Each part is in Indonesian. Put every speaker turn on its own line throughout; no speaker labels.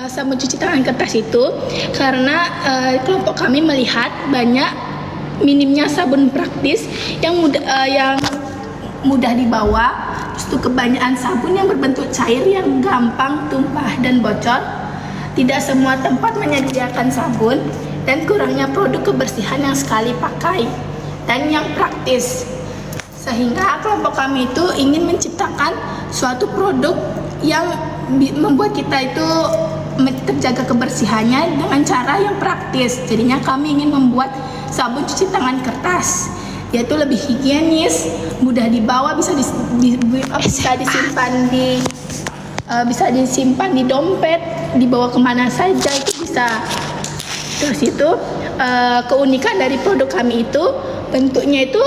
sabun cuci tangan kertas itu karena kelompok kami melihat banyak minimnya sabun praktis yang mudah dibawa, terus itu kebanyakan sabun yang berbentuk cair yang gampang tumpah dan bocor. Tidak semua tempat menyediakan sabun dan kurangnya produk kebersihan yang sekali pakai dan yang praktis. Sehingga kelompok kami itu ingin menciptakan suatu produk yang membuat kita itu terjaga kebersihannya dengan cara yang praktis. Jadinya kami ingin membuat sabun cuci tangan kertas, yaitu lebih higienis, mudah dibawa, bisa disimpan di dompet, dibawa kemana saja itu bisa. Terus itu keunikan dari produk kami itu bentuknya itu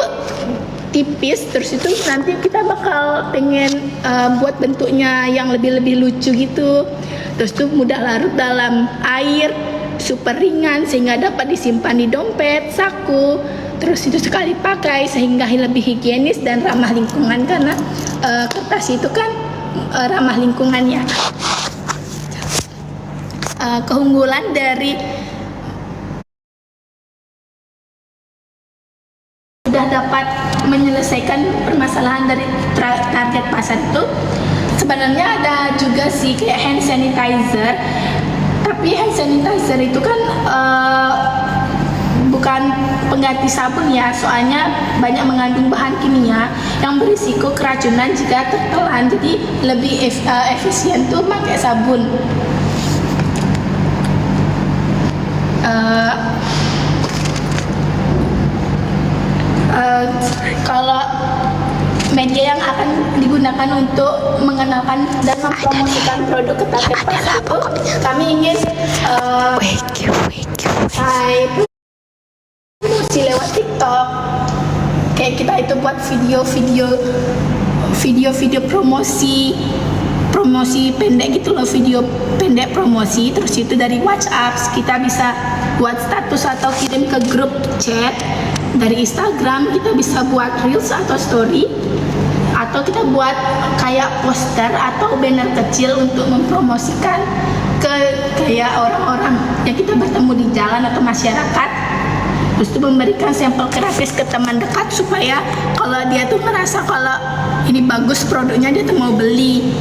tipis, terus itu nanti kita bakal pengen buat bentuknya yang lebih lucu gitu. Terus itu mudah larut dalam air, super ringan sehingga dapat disimpan di dompet, saku. Terus itu sekali pakai sehingga lebih higienis dan ramah lingkungan karena kertas itu kan ramah lingkungan ya. Keunggulan dari sudah dapat menyelesaikan permasalahan dari target pasar itu, sebenarnya ada juga sih kayak hand sanitizer, tapi hand sanitizer itu kan bukan pengganti sabun ya, soalnya banyak mengandung bahan kimia yang berisiko keracunan jika tertelan, jadi lebih efisien tuh pakai sabun. Kalau media yang akan digunakan untuk mengenalkan dan mempromosikan produk ke target pasar itu, kami ingin promosi lewat TikTok. Kayak kita itu buat video promosi pendek gitu loh, video pendek promosi. Terus itu dari WhatsApp kita bisa buat status atau kirim ke grup chat. Dari Instagram kita bisa buat reels atau story, atau kita buat kayak poster atau banner kecil untuk mempromosikan ke kayak orang-orang yang kita bertemu di jalan atau masyarakat. Terus itu memberikan sampel gratis ke teman dekat supaya kalau dia tuh merasa kalau ini bagus produknya, dia tuh mau beli.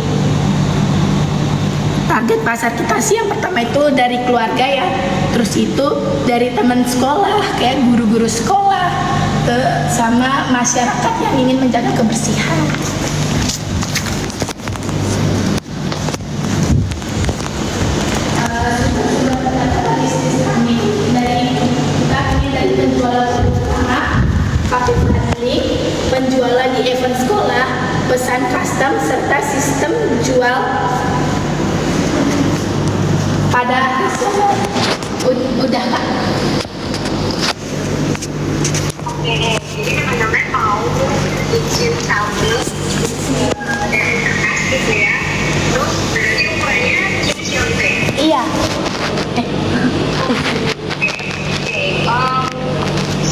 Target pasar kita sih yang pertama itu dari keluarga ya, terus itu dari teman sekolah kayak guru-guru sekolah, sama masyarakat yang ingin menjaga kebersihan. Dari penjualan utama, pakai link, penjualan di event sekolah, pesan custom serta sistem jual pada udah Kak.
Oke, jadi teman-teman mau bikin sabun dari kertas gitu ya. Terus berarti ukurannya kecil gitu ya?
Iya.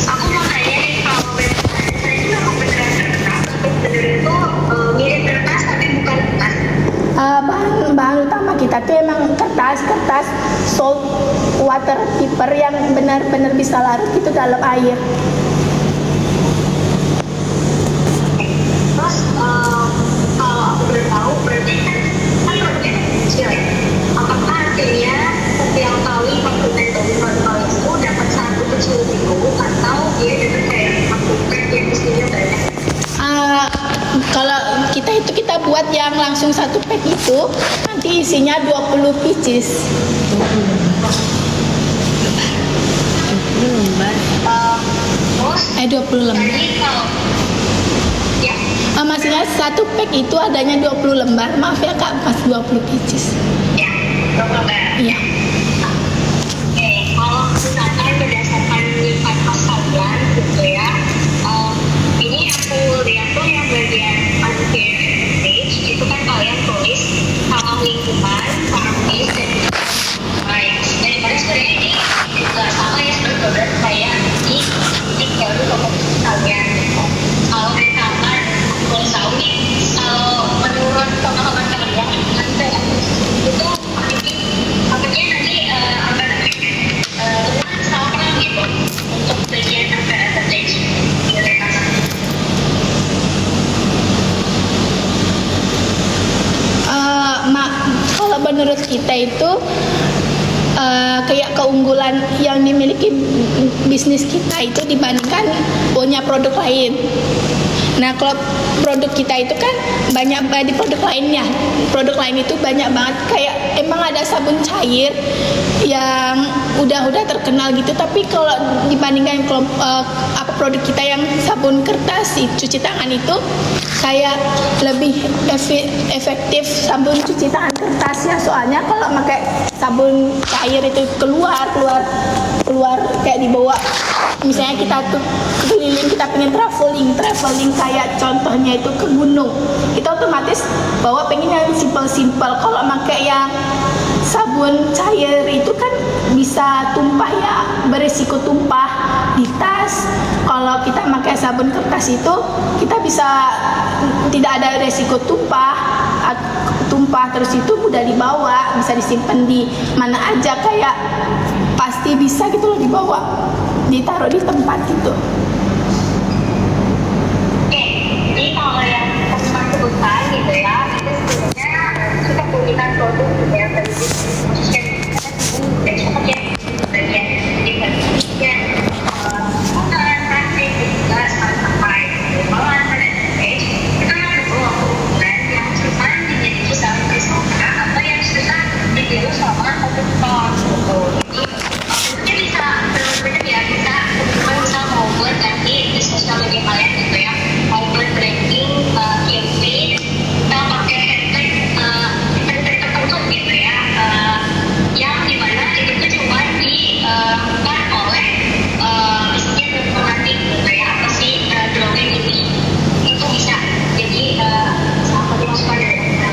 Aku mau tanya nih, kalau saya itu memang beneran kertas, bener itu mirip kertas tapi bukan kertas.
Bahan utama kita tuh emang kertas salt water paper yang benar-benar bisa larut itu dalam air.
Terus kalau aku boleh tahu, berarti kan produknya kecil ya. Apakah artinya setiap kali pakai botol itu dapat satu kecil itu, atau dia dapat kayak pakai yang isinya banyak?
Kalau kita buat yang langsung satu pack itu nanti isinya 20 pieces. 20 lembar.
Jadi kalau ya,
Maksudnya satu pack itu adanya 20 lembar. Maaf ya Kak, pas 20 pieces.
ya, 20 lembar.
Iya.
Oke, kalau misalkan berdasarkan lipat kos kalian gitu ya, ini aku lihat tuh yang bagian unfair page itu kan kalian tulis sama lingkungan, praktis, dan baik. Daripada sebenarnya ini juga sama ya, sebenarnya kayak ini baru komposisi kalian. Kalau misalkan aku boleh tahu nih, kalau menurut pengalaman kalian itu ini
kita itu kayak keunggulan yang dimiliki bisnis kita itu dibandingkan punya produk lain. Nah, kalau produk kita itu kan banyak di produk lainnya. Produk lain itu banyak banget, kayak emang ada sabun cair yang udah terkenal gitu, tapi kalau dibandingkan produk kita yang sabun kertas cuci tangan itu kayak lebih efektif sabun cuci tangan kertas ya, soalnya kalau pakai sabun cair itu keluar kayak dibawa, misalnya kita tuh keliling, kita pengen traveling kayak contohnya itu ke gunung, kita otomatis bawa pengen yang simple. Kalau pakai yang sabun cair itu kan bisa tumpah ya, beresiko tumpah di tas. Kalau kita pakai sabun kertas itu kita bisa tidak ada resiko tumpah terus itu mudah dibawa, bisa disimpan di mana aja, kayak pasti bisa gitu loh dibawa, ditaruh di tempat gitu.
Oke, jadi kalau yang teman sebutkan gitu ya, itu sebenarnya kita punya produk gitu ya, dari khususnya dan seperti bagian ya bukan plastik juga sampai malah ada stage kita ada dua hubungan yang susah dimiliki sama persona atau yang susah ditiru sama kompetitor gitu. Jadi bisa benar-benar ya bisa teman-teman bisa mau buat nanti di sosial media kalian gitu ya, mau buat branding campaign, kita pakai hashtag tertentu gitu ya, yang dimana itu tuh cuma dilakukan oleh misalnya berpelatih gitu ya, apa sih drawing ini itu bisa jadi sama dimasukkan dari kita.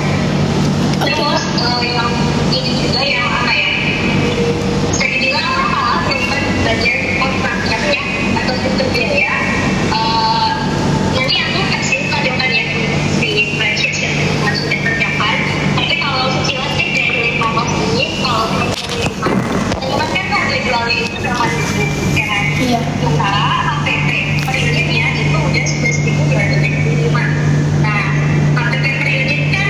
Terus yang ini juga yang apa ya, bisa dibilang hal yang belajar kontraknya ya atau sistem biaya. Nanti aku kasih tadi di franchise yang sudah tercapai. Tapi kalau sekilas sih dari 15 menit, kalau teman-teman kan harga jualnya itu 8.000 ya kan?
Iya.
Sementara KTP per unitnya itu udah 11.275. Nah, KTP per unit kan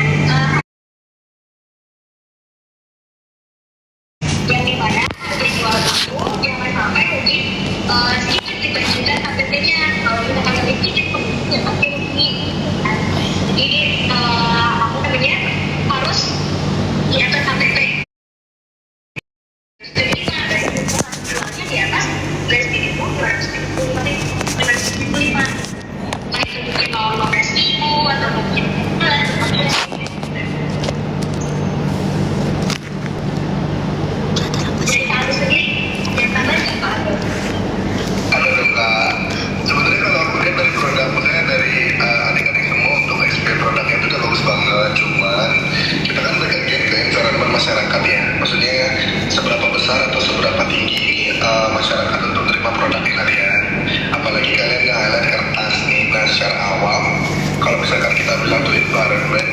yang dimana harga jual itu jangan sampai mungkin sedikit dibandingkan KTP-nya. Kalau misalkan lebih sedikit ya pasti rugi. Jadi apa namanya, harus diatur KTP. Jadi dari jualnya di atas 11.275. Nah, itu mungkin mau 15.000 atau mungkin jadi harus sendiri yang tambah apa?
Halo dong Kak, sebenarnya kalau aku lihat dari produk, maksudnya dari adik-adik semua untuk explain produknya itu udah bagus banget. Cuman kita kan bergantian ke environment masyarakat ya, maksudnya seberapa besar atau seberapa tinggi masyarakat untuk menerima produknya kalian. Apalagi kalian nggak highlight kertas nih. Nah, secara awam kalau misalkan kita bilang tuh environment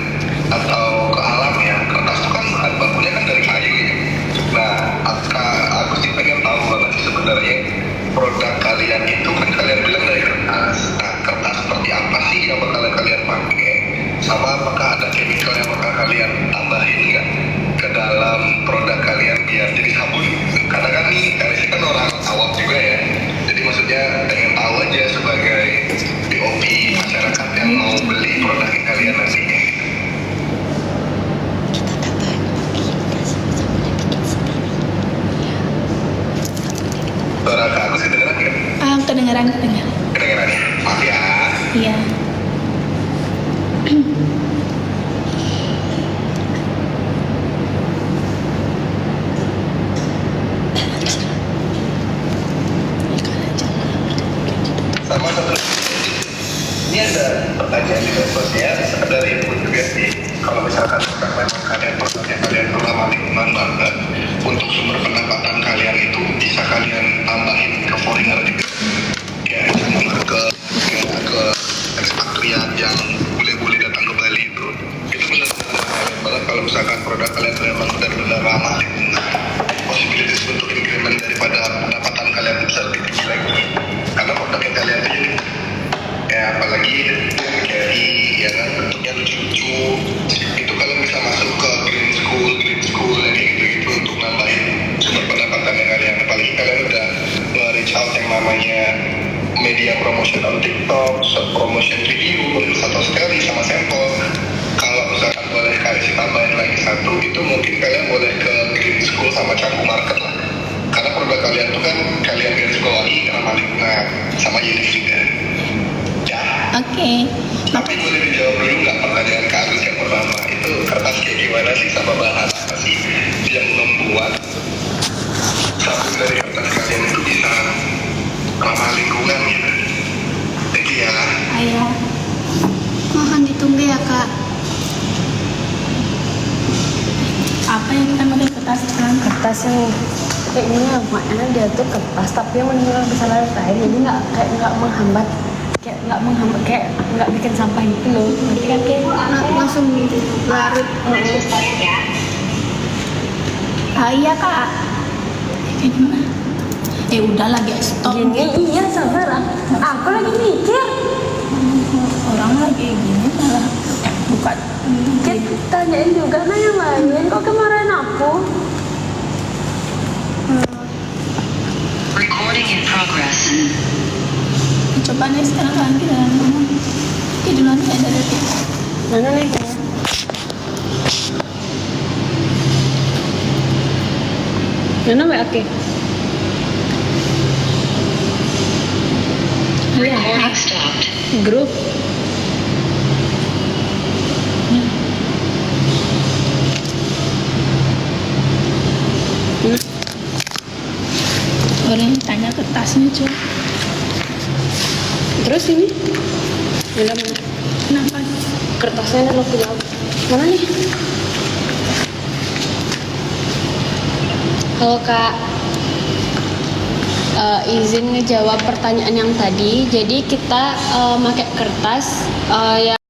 atau ke alam ya, kertas itu kan bahan bakunya kan dari kayu ya. Nah, aku sih pengen tahu banget sih sebenarnya produk kalian itu kan kalian bilang dari kertas. Nah, kertas seperti apa sih yang bakalan kalian pakai? Sama apakah ada chemical yang bakal kalian tambahin nggak ke dalam produk kalian biar jadi sabun? Karena kan nih, kalian kan orang awam juga ya. Jadi maksudnya pengen tahu aja sebagai POV masyarakat yang mau beli produk kalian nantinya. Suara Kak Agus kedengeran nggak?
Kedengeran.
Kedengeran ya? Maaf ya.
Iya.
Sama satu ini ada pertanyaan di medsos ya, sekedar input juga sih. Kalau misalkan memang kalian produknya kalian ramah lingkungan banget, untuk sumber pendapatan kalian itu bisa kalian tambahin ke foreigner juga ya, ke ekspatriat yang boleh datang ke Bali itu benar-benar keren banget. Kalau misalkan produk kalian memang benar-benar ramah lingkungan, possibilities untuk increment daripada pendapatan kalian bisa lebih tinggi lagi karena produknya kalian itu unik ya, apalagi carry ya kan, bentuknya lucu-lucu. Itu kalau bisa masuk ke green school yang media promosional TikTok, promotion video, atau sekali sama sampel. Kalau misalkan boleh kasih tambahin lagi satu, itu mungkin kalian boleh ke Green School sama Canggu Market lah. Karena produk kalian tuh kan kalian garis bawahi ramah lingkungan sama Yelif juga. Ya.
Oke.
Tapi boleh dijawab dulu nggak pertanyaan Kak Agus yang pertama itu kertas kayak gimana sih sama bahan apa sih yang membuat sabun dari kertas kalian itu bisa ramah lingkungan gitu. Jadi ya.
Ayah.
Mohon ditunggu ya kak.
Apa yang kita pakai kertas sekarang?
Kertas yang kayak ini ya, makanya dia tuh kertas tapi yang benar-benar bisa larut air, jadi nggak menghambat, kayak nggak bikin sampah gitu loh. Nanti kan kayak langsung larut.
Next kalian ya.
Iya kak. Kayak gimana? Udah lagi stop.
Gini iya sabar, aku lagi mikir.
Orang lagi gini malah buka.
Kan tanyain juga nah yang lain, kok kemarin aku.
Recording in progress.
Coba nih sekarang kalian kita ngomong. Oke duluan kayak dari kita.
Mana nih kayaknya? Mana mbak Oke?
Recording stopped.
Grup.
Orang yang tanya kertasnya cuy.
Terus ini? Mana mana?
Kenapa?
Kertasnya ada lo punya. Mana nih? Halo kak. Izin ngejawab pertanyaan yang tadi. Jadi kita pakai kertas yang